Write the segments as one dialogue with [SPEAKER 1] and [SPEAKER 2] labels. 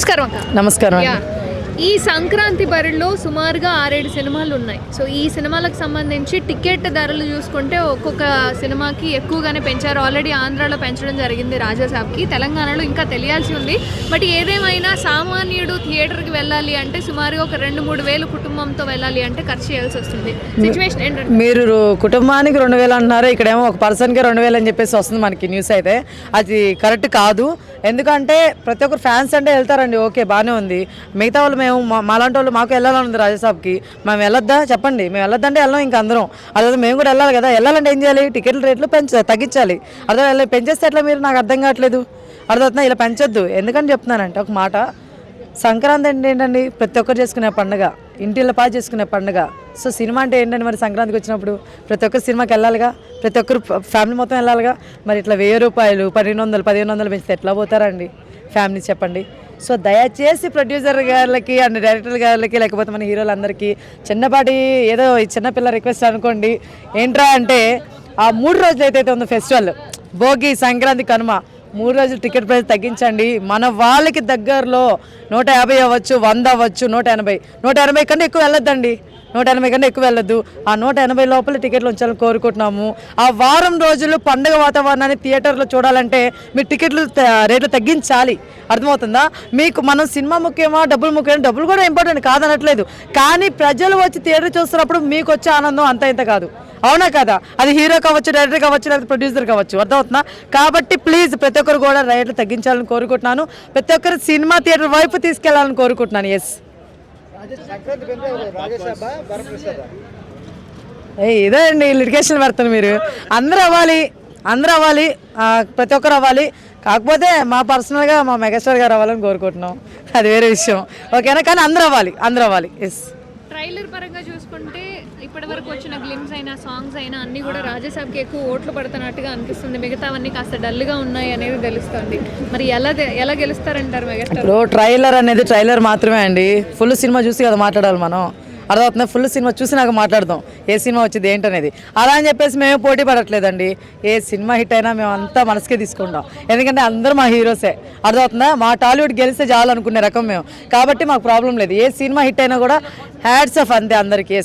[SPEAKER 1] నమస్కారం అక్క.
[SPEAKER 2] నమస్కారం.
[SPEAKER 1] ఈ సంక్రాంతి బరిలో సుమారుగా 6-7 సినిమాలు ఉన్నాయి. సో ఈ సినిమాలకు సంబంధించి టికెట్ ధరలు చూసుకుంటే ఒక్కొక్క సినిమాకి ఎక్కువగానే పెంచారు. ఆల్రెడీ ఆంధ్రాలో పెంచడం జరిగింది రాజాసాబ్కి, తెలంగాణలో ఇంకా తెలియాల్సి ఉంది. బట్ ఏదేమైనా సామాన్యుడు థియేటర్కి వెళ్ళాలి అంటే సుమారుగా ఒక 2-3 వేలు కుటుంబంతో వెళ్ళాలి అంటే ఖర్చు చేయాల్సి వస్తుంది. సిచ్యువేషన్ ఏంటంటే
[SPEAKER 2] మీరు కుటుంబానికి 2000 అంటున్నారు, ఇక్కడేమో ఒక పర్సన్కి 2000 అని చెప్పేసి వస్తుంది మనకి న్యూస్. అయితే అది కరెక్ట్ కాదు. ఎందుకంటే ప్రతి ఒక్కరు ఫ్యాన్స్ అంటే వెళ్తారండి, ఓకే బాగానే ఉంది. మిగతా వాళ్ళు మేము మాలాంటి వాళ్ళు మాకు వెళ్ళాలని ఉంది రాజాసాబ్కి, మేము వెళ్ళొద్దా చెప్పండి? మేము వెళ్ళొద్దంటే వెళ్ళాం ఇంకా అందరం. అదే మేము కూడా వెళ్ళాలి కదా, వెళ్ళాలంటే ఏం చేయాలి? టికెట్ల రేట్లు తగ్గించాలి. అర్థం పెంచేస్తే ఎట్లా మీరు? నాకు అర్థం కావట్లేదు. అర్థమవుతుందా? ఇలా పెంచొద్దు. ఎందుకని చెప్తున్నానంటే ఒక మాట, సంక్రాంతి అంటే ఏంటండి? ప్రతి ఒక్కరు చేసుకునే పండుగ, ఇంటిలో పాటు చేసుకునే పండుగ. సో సినిమా అంటే ఏంటండి? మరి సంక్రాంతికి వచ్చినప్పుడు ప్రతి ఒక్కరు సినిమాకి వెళ్ళాలిగా, ప్రతి ఒక్కరు ఫ్యామిలీ మొత్తం వెళ్ళాలిగా. మరి ఇట్లా 1000 రూపాయలు 1200 1500 పెంచితే ఎట్లా పోతారండి ఫ్యామిలీ చెప్పండి? సో దయచేసి ప్రొడ్యూసర్ గారికి అండ్ డైరెక్టర్ గారికి, లేకపోతే మన హీరోలందరికీ చిన్నపాటి ఏదో చిన్నపిల్ల రిక్వెస్ట్ అనుకోండి. ఏంట్రా అంటే ఆ 3 రోజులు ఏదైతే ఉందో ఫెస్టివల్, భోగి, సంక్రాంతి, కనుమ, 3 రోజులు టికెట్ ప్రైస్ తగ్గించండి. మన వాళ్ళకి దగ్గరలో 150 అవ్వచ్చు, 100 అవ్వచ్చు, 180. 180 కంటే ఎక్కువ వెళ్ళొద్దండి. 180 కంటే ఎక్కువ వెళ్ళొద్దు. ఆ 180 లోపల టికెట్లు ఉంచాలని కోరుకుంటున్నాము. ఆ వారం రోజులు పండుగ వాతావరణాన్ని థియేటర్లో చూడాలంటే మీరు టికెట్లు రేట్లు తగ్గించాలి. అర్థమవుతుందా మీకు? మనం సినిమా ముఖ్యమా, డబ్బులు ముఖ్యమా? డబ్బులు కూడా ఇంపార్టెంట్ కాదనట్లేదు, కానీ ప్రజలు వచ్చి థియేటర్ చూస్తున్నప్పుడు మీకు వచ్చే ఆనందం అంత ఇంత కాదు. అవునా కదా? అది హీరో కావచ్చు, డైరెక్టర్ కావచ్చు, లేకపోతే ప్రొడ్యూసర్ కావచ్చు. అర్థమవుతుందా? కాబట్టి ప్లీజ్ ప్రతి ఒక్కరు కూడా రేట్లు తగ్గించాలని కోరుకుంటున్నాను. ప్రతి ఒక్కరు సినిమా థియేటర్ వైపు తీసుకెళ్లాలని కోరుకుంటున్నాను. ఎస్, ఇదే అండి లిటిగేషన్ పెడతాను. మీరు అందరూ అవ్వాలి, ప్రతి ఒక్కరు అవ్వాలి. కాకపోతే మా పర్సనల్గా మా మెగాస్టార్ గారు అవ్వాలని కోరుకుంటున్నాం, అది వేరే విషయం. ఓకేనా? కానీ అందరూ అవ్వాలి. ఎస్.
[SPEAKER 1] ట్రైలర్ పరంగా చూసుకుంటే ఇప్పటి వరకు వచ్చిన గ్లిమ్స్ అయినా సాంగ్స్ అయినా అన్ని కూడా రాజాసాబ్కి ఎక్కువ ఓట్లు పడుతున్నట్టుగా అనిపిస్తుంది. మిగతావన్నీ కాస్త డల్గా ఉన్నాయి అనేది తెలుస్తుంది. మరి ఎలా గెలుస్తారంటారు మెగాస్టార్?
[SPEAKER 2] ఇప్పుడు ట్రైలర్ అనేది ట్రైలర్ మాత్రమే అండి. ఫుల్ సినిమా చూసి కదా మాట్లాడాలి మనం. అర్థమవుతుంది? ఫుల్ సినిమా చూసి నాకు మాట్లాడదాం ఏ సినిమా వచ్చింది ఏంటనేది. అలా అని చెప్పేసి మేము పోటీ పడట్లేదండి. ఏ సినిమా హిట్ అయినా మేము అంతా మనసుకే తీసుకుంటాం, ఎందుకంటే అందరూ మా హీరోసే. అర్థమవుతుందా? మా టాలీవుడ్ గెలిస్తే చాలు అనుకునే రకం మేము, కాబట్టి మాకు ప్రాబ్లం లేదు. ఏ సినిమా హిట్ అయినా కూడా హ్యాట్స్ ఆఫ్ అంతే అందరికీ.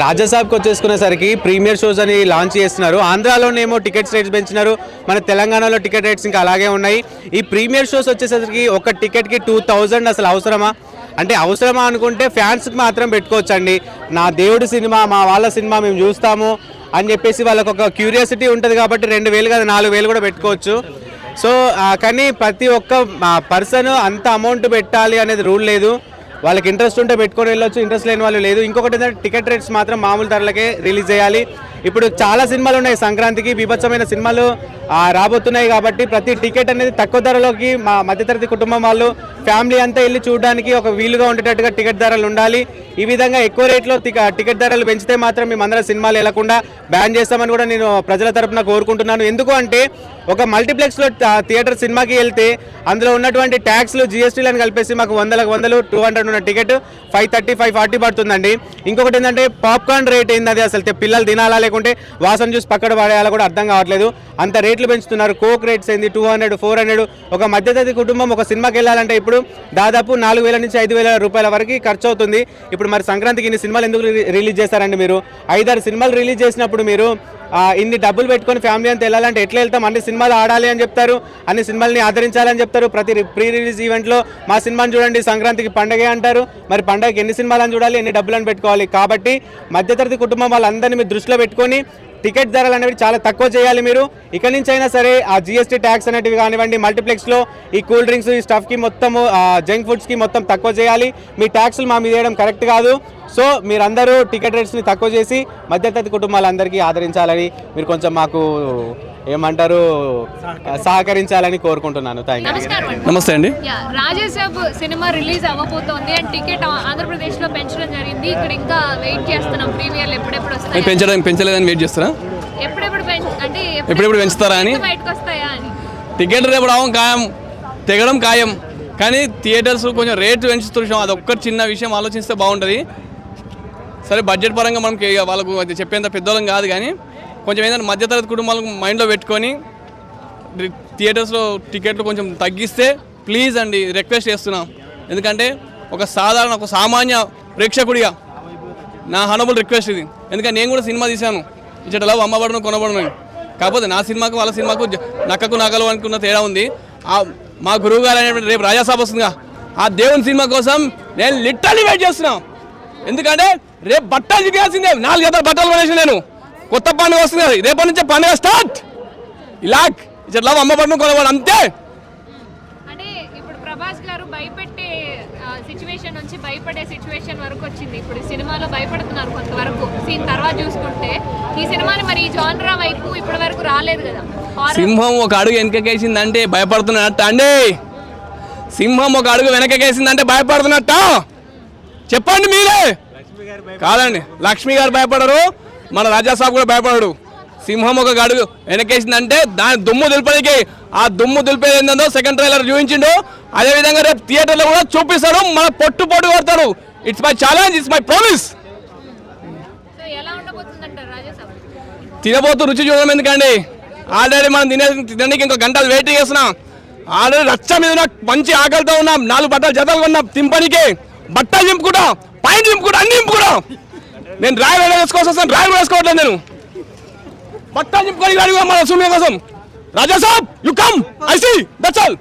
[SPEAKER 3] రాజాసాబ్కి వచ్చేసుకునేసరికి ప్రీమియర్ షోస్ అని లాంచ్ చేస్తున్నారు. ఆంధ్రాలోనేమో టికెట్స్ రేట్స్ పెంచినారు, మన తెలంగాణలో టికెట్ రేట్స్ ఇంకా అలాగే ఉన్నాయి. ఈ ప్రీమియర్ షోస్ వచ్చేసరికి ఒక టికెట్కి 2000 అసలు అవసరమా? అంటే అవసరమా అనుకుంటే ఫ్యాన్స్కి మాత్రం పెట్టుకోవచ్చండి. నా దేవుడి సినిమా, మా వాళ్ళ సినిమా మేము చూస్తాము అని చెప్పేసి వాళ్ళకు ఒక క్యూరియాసిటీ ఉంటుంది కాబట్టి 2000 కదా 4000 కూడా పెట్టుకోవచ్చు. సో కానీ ప్రతి ఒక్క పర్సన్ అంత అమౌంట్ పెట్టాలి అనేది రూల్ లేదు. వాళ్ళకి ఇంట్రెస్ట్ ఉంటే పెట్టుకొని వెళ్ళొచ్చు, ఇంట్రెస్ట్ లేని వాళ్ళు లేదు. ఇంకొకటి ఏంటంటే టికెట్ రేట్స్ మాత్రం మామూలు ధరలకే రిలీజ్ చేయాలి. ఇప్పుడు చాలా సినిమాలు ఉన్నాయి సంక్రాంతికి, బీభత్సమైన సినిమాలు రాబోతున్నాయి కాబట్టి ప్రతి టికెట్ అనేది తక్కువ ధరలోకి మా మధ్యతరగతి కుటుంబం వాళ్ళు ఫ్యామిలీ అంతా వెళ్ళి చూడడానికి ఒక వీలుగా ఉండేటట్టుగా టికెట్ ధరలు ఉండాలి. ఈ విధంగా ఎక్కువ రేట్లో టికెట్ ధరలు పెంచితే మాత్రం మేమందరం సినిమాలు వెళ్లకుండా బ్యాన్ చేస్తామని కూడా నేను ప్రజల తరపున కోరుకుంటున్నాను. ఎందుకు అంటే ఒక మల్టీప్లెక్స్లో థియేటర్ సినిమాకి వెళ్తే అందులో ఉన్నటువంటి ట్యాక్స్లు, జిఎస్టీలను కలిపేసి మాకు 100 200 ఉన్న టికెట్ 530 540 పడుతుందండి. ఇంకొకటి ఏంటంటే పాప్కార్న్ రేట్ ఏంది, అది అసలు పిల్లలు తినాలా లేకుంటే వాసన చూసి పక్కన పడేయాలో కూడా అర్థం కావట్లేదు. అంత రేట్లు పెంచుతున్నారు. కోక్ రేట్స్ ఏంది 200 400. ఒక మధ్యతరగతి కుటుంబం ఒక సినిమాకి వెళ్ళాలంటే ఇప్పుడు దాదాపు 4000 నుంచి 5000 రూపాయల వరకు ఖర్చు అవుతుంది. ఇప్పుడు మరి సంక్రాంతికి ఇన్ని సినిమాలు ఎందుకు రిలీజ్ చేస్తారండి? మీరు 5-6 సినిమాలు రిలీజ్ చేసినప్పుడు మీరు ఇన్ని డబ్బులు పెట్టుకొని ఫ్యామిలీ అంతా వెళ్ళాలంటే ఎట్లా వెళ్తాం? అన్ని సినిమాలు ఆడాలి అని చెప్తారు, అన్ని సినిమాలని ఆదరించాలని చెప్తారు. ప్రతి ప్రీ రిలీజ్ ఈవెంట్లో మా సినిమాని చూడండి, సంక్రాంతికి పండగే అంటారు. మరి పండగకి ఎన్ని సినిమాలను చూడాలి, ఎన్ని డబ్బులను పెట్టుకోవాలి? కాబట్టి మధ్యతరగతి కుటుంబం వాళ్ళందరినీ మీరు దృష్టిలో పెట్టుకొని టికెట్ ధరలు అనేవి చాలా తక్కువ చేయాలి. మీరు ఇక్కడి నుంచి అయినా సరే ఆ జిఎస్టీ ట్యాక్స్ అనేటివి కానివ్వండి, మల్టీప్లెక్స్లో ఈ కూల్ డ్రింక్స్, ఈ స్టఫ్కి మొత్తము జంక్ ఫుడ్స్కి మొత్తం తక్కువ చేయాలి. మీ ట్యాక్సులు మా మీద వేయడం కరెక్ట్ కాదు. సో మీరందరూ టికెట్ రేట్స్ని తక్కువ చేసి మధ్యతరగతి కుటుంబాలందరికీ ఆదరించాలని, మీరు కొంచెం మాకు ఏమంటారు సహకరించాలని కోరుకుంటున్నాను.
[SPEAKER 4] నమస్తే అండి.
[SPEAKER 1] రాజాసాబ్ సినిమా రిలీజ్ అవ్వబోతోంది అండ్ టికెట్ ఆంధ్రప్రదేశ్లో పెంచడం జరిగింది. ఇక్కడ ఇంకా వెయిట్ చేస్తున్నాం ప్రీమియర్లు ఎప్పుడెప్పుడు వస్తాయి.
[SPEAKER 4] పెంచలేదని వెయిట్ చేస్తారా?
[SPEAKER 1] ఎప్పుడెప్పుడు
[SPEAKER 4] పెంచుతారా అని,
[SPEAKER 1] బయటకు వస్తాయా అని.
[SPEAKER 4] టికెట్ రేపు రావడం ఖాయం, తెగడం ఖాయం. కానీ థియేటర్స్ కొంచెం రేటు పెంచుతున్నాం, అది ఒక్కటి చిన్న విషయం ఆలోచిస్తే బాగుంటుంది. సరే బడ్జెట్ పరంగా మనం వాళ్ళకు చెప్పేంత పెద్దోళ్ళం కాదు, కానీ కొంచెం ఏంటంటే మధ్యతరగతి కుటుంబాలకు మైండ్లో పెట్టుకొని థియేటర్స్లో టికెట్లు కొంచెం తగ్గిస్తే ప్లీజ్ అండి రిక్వెస్ట్ చేస్తున్నాం. ఎందుకంటే ఒక సామాన్య ప్రేక్షకుడిగా నా హనబుల్ రిక్వెస్ట్ ఇది. ఎందుకంటే నేను కూడా సినిమా తీశాను, ఇచ్చటలా అమ్మబడును కొనబడును. కాకపోతే నా సినిమాకు వాళ్ళ సినిమాకు నక్కకు నకలు అనుకున్న తేడా ఉంది. మా గురువు గారు అనేటువంటి రేపు రాజాసాబ్ వస్తుందిగా, ఆ దేవుని సినిమా కోసం నేను లిటరల్లీ వెయిట్ చేస్తున్నా. ఎందుకంటే రేపు బట్టలు దిగాల్సిందే, 4 జతల బట్టలు కొనేసి నేను. కొత్త పండుగ వస్తుంది కదా, రేపటి నుంచే పండుగ స్టార్ట్. ఇలా ఇట్లా అమ్మబడును కొనబడు అంతే.
[SPEAKER 1] అంటే ఇప్పుడు ప్రభాస్ గారు భయపెట్టే సిచ్యువేషన్ నుంచి భయపడే సిచ్యువేషన్ వరకు వచ్చింది. ఇప్పుడు సినిమాలో భయపడుతున్నారు కొంతవరకు. సీన్ తర్వాత చూసుకుంటే ఈ సినిమాని మరి ఈ జానరా వైపు ఇప్పటి వరకు రాలేదు కదా.
[SPEAKER 4] సింహం ఒక అడుగు వెనకకేసిందంటే భయపడుతున్నట్ట అండి. సింహం ఒక అడుగు వెనకకేసిందంటే భయపడుతున్నట్ట చెప్పండి మీరే. కాదండి, లక్ష్మి గారు భయపడరు, మన రాజాసాబ్ కూడా భయపడడు. సింహం ఒక అడుగు వెనకేసిందంటే దాని దుమ్ము దులిపడానికి, ఆ దుమ్ము దులిపేది ఏంటో సెకండ్ ట్రైలర్ చూపించిండు. అదేవిధంగా రేపు థియేటర్లో కూడా చూపిస్తాడు, మన పొట్టు కొడతాడు. It's my challenge, it's my promise. తినబోతూ రుచి చూడడం ఎందుకండి, ఆల్రెడీ మనం తినడానికి ఇంకో గంటలు వెయిట్ చేస్తున్నాం. ఆల్రెడీ రచ్చ మీద మంచి ఆకలితో ఉన్నాం. 4 బట్టలు జతలు కొన్నాం తింపనికి. బట్టలు చింపుకుంటాం, పైన చింపుకుంటాం, అన్ని చింపుకుంటాం. నేను డ్రైవర్ వేసుకోవాల్సి వస్తాను, డ్రైవర్ వేసుకోవట్లేదు. నేను బట్టలు చింపుకొని అడిగా మన సూమ్య కోసం. Raja Saab you come, I see, that's all.